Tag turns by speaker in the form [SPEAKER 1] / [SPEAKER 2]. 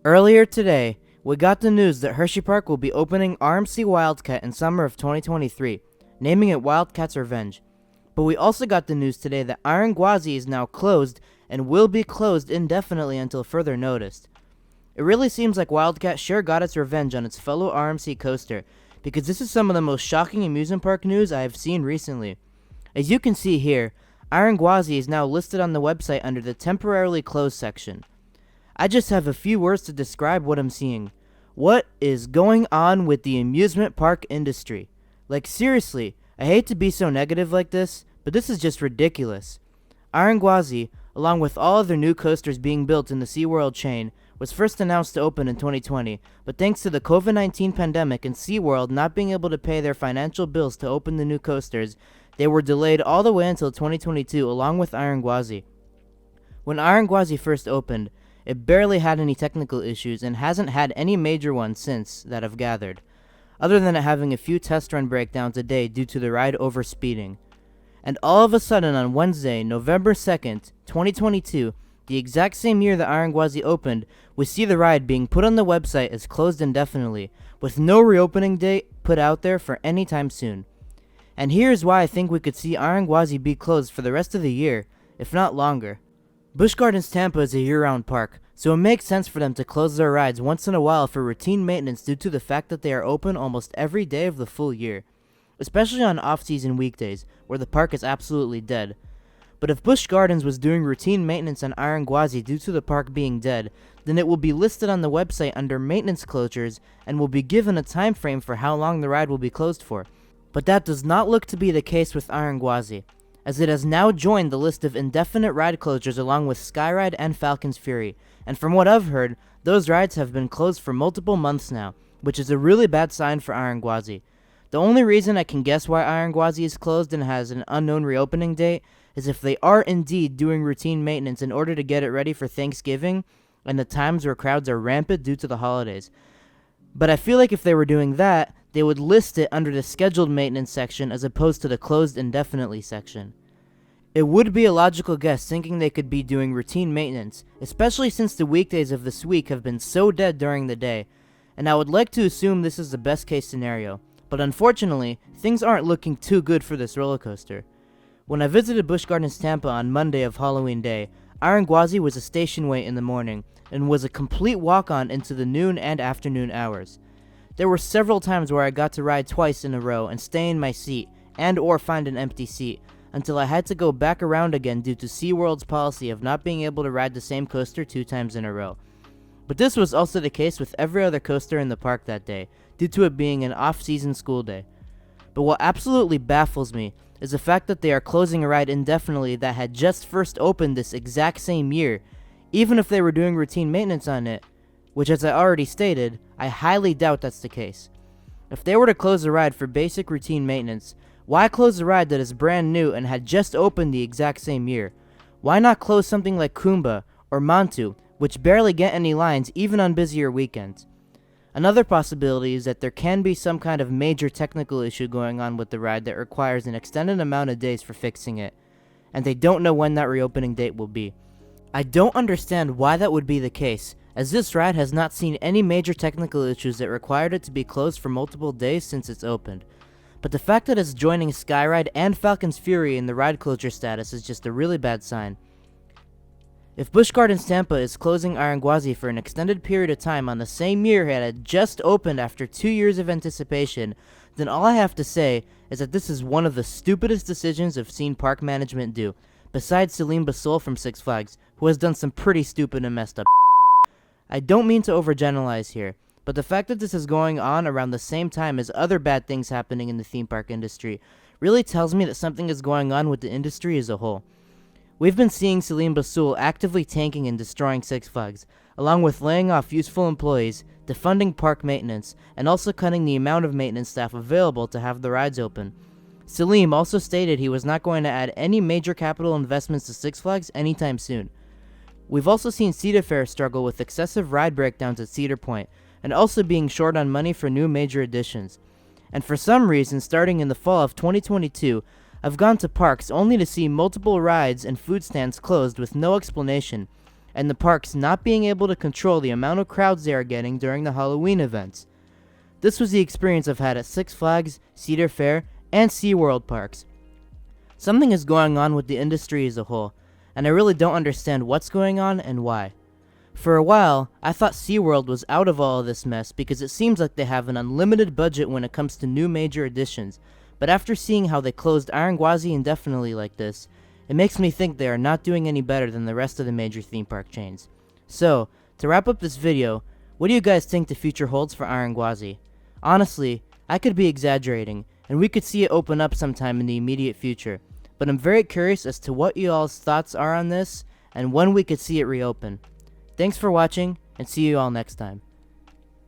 [SPEAKER 1] Earlier today, we got the news that Hershey Park will be opening RMC Wildcat in summer of 2023, naming it Wildcat's Revenge. But we also got the news today that Iron Gwazi is now closed and will be closed indefinitely until further notice. It really seems like Wildcat sure got its revenge on its fellow RMC coaster, because this is some of the most shocking amusement park news I have seen recently. As you can see here, Iron Gwazi is now listed on the website under the temporarily closed section. I just have a few words to describe what I'm seeing. What is going on with the amusement park industry? Like seriously, I hate to be so negative like this, but this is just ridiculous. Iron Gwazi, along with all other new coasters being built in the SeaWorld chain, was first announced to open in 2020, but thanks to the COVID-19 pandemic and SeaWorld not being able to pay their financial bills to open the new coasters, they were delayed all the way until 2022 along with Iron Gwazi. When Iron Gwazi first opened, it barely had any technical issues and hasn't had any major ones since that I've gathered, other than it having a few test run breakdowns a day due to the ride overspeeding. And all of a sudden on Wednesday, November 2nd, 2022, the exact same year that Iron Gwazi opened, we see the ride being put on the website as closed indefinitely, with no reopening date put out there for any time soon. And here's why I think we could see Iron Gwazi be closed for the rest of the year, if not longer. Busch Gardens Tampa is a year-round park, so it makes sense for them to close their rides once in a while for routine maintenance due to the fact that they are open almost every day of the full year, especially on off-season weekdays, where the park is absolutely dead. But if Busch Gardens was doing routine maintenance on Iron Gwazi due to the park being dead, then it will be listed on the website under maintenance closures and will be given a time frame for how long the ride will be closed for. But that does not look to be the case with Iron Gwazi, as it has now joined the list of indefinite ride closures along with Skyride and Falcon's Fury, and from what I've heard, those rides have been closed for multiple months now, which is a really bad sign for Iron Gwazi. The only reason I can guess why Iron Gwazi is closed and has an unknown reopening date is if they are indeed doing routine maintenance in order to get it ready for Thanksgiving and the times where crowds are rampant due to the holidays. But I feel like if they were doing that, they would list it under the scheduled maintenance section as opposed to the closed indefinitely section. It would be a logical guess thinking they could be doing routine maintenance, especially since the weekdays of this week have been so dead during the day, and I would like to assume this is the best case scenario, but unfortunately, things aren't looking too good for this roller coaster. When I visited Busch Gardens Tampa on Monday of Halloween Day, Iron Gwazi was a station wait in the morning, and was a complete walk-on into the noon and afternoon hours. There were several times where I got to ride twice in a row and stay in my seat, and or find an empty seat, until I had to go back around again due to SeaWorld's policy of not being able to ride the same coaster 2 times in a row. But this was also the case with every other coaster in the park that day, due to it being an off-season school day. But what absolutely baffles me is the fact that they are closing a ride indefinitely that had just first opened this exact same year, even if they were doing routine maintenance on it, which as I already stated, I highly doubt that's the case. If they were to close the ride for basic routine maintenance, why close a ride that is brand new and had just opened the exact same year? Why not close something like Kumba or Mantu, which barely get any lines even on busier weekends? Another possibility is that there can be some kind of major technical issue going on with the ride that requires an extended amount of days for fixing it, and they don't know when that reopening date will be. I don't understand why that would be the case, as this ride has not seen any major technical issues that required it to be closed for multiple days since it's opened. But the fact that it's joining Skyride and Falcon's Fury in the ride closure status is just a really bad sign. If Busch Gardens Tampa is closing Iron Gwazi for an extended period of time on the same year it had just opened after 2 years of anticipation, then all I have to say is that this is one of the stupidest decisions I've seen park management do, besides Salim Bassoul from Six Flags, who has done some pretty stupid and messed up. I don't mean to overgeneralize here, but the fact that this is going on around the same time as other bad things happening in the theme park industry really tells me that something is going on with the industry as a whole. We've been seeing Salim Bassoul actively tanking and destroying Six Flags, along with laying off useful employees, defunding park maintenance, and also cutting the amount of maintenance staff available to have the rides open. Salim also stated he was not going to add any major capital investments to Six Flags anytime soon. We've also seen Cedar Fair struggle with excessive ride breakdowns at Cedar Point, and also being short on money for new major additions. And for some reason, starting in the fall of 2022, I've gone to parks only to see multiple rides and food stands closed with no explanation, and the parks not being able to control the amount of crowds they are getting during the Halloween events. This was the experience I've had at Six Flags, Cedar Fair, and SeaWorld parks. Something is going on with the industry as a whole, and I really don't understand what's going on and why. For a while, I thought SeaWorld was out of all of this mess because it seems like they have an unlimited budget when it comes to new major additions, but after seeing how they closed Iron Gwazi indefinitely like this, it makes me think they are not doing any better than the rest of the major theme park chains. So, to wrap up this video, what do you guys think the future holds for Iron Gwazi? Honestly, I could be exaggerating, and we could see it open up sometime in the immediate future, but I'm very curious as to what you all's thoughts are on this, and when we could see it reopen. Thanks for watching, and see you all next time.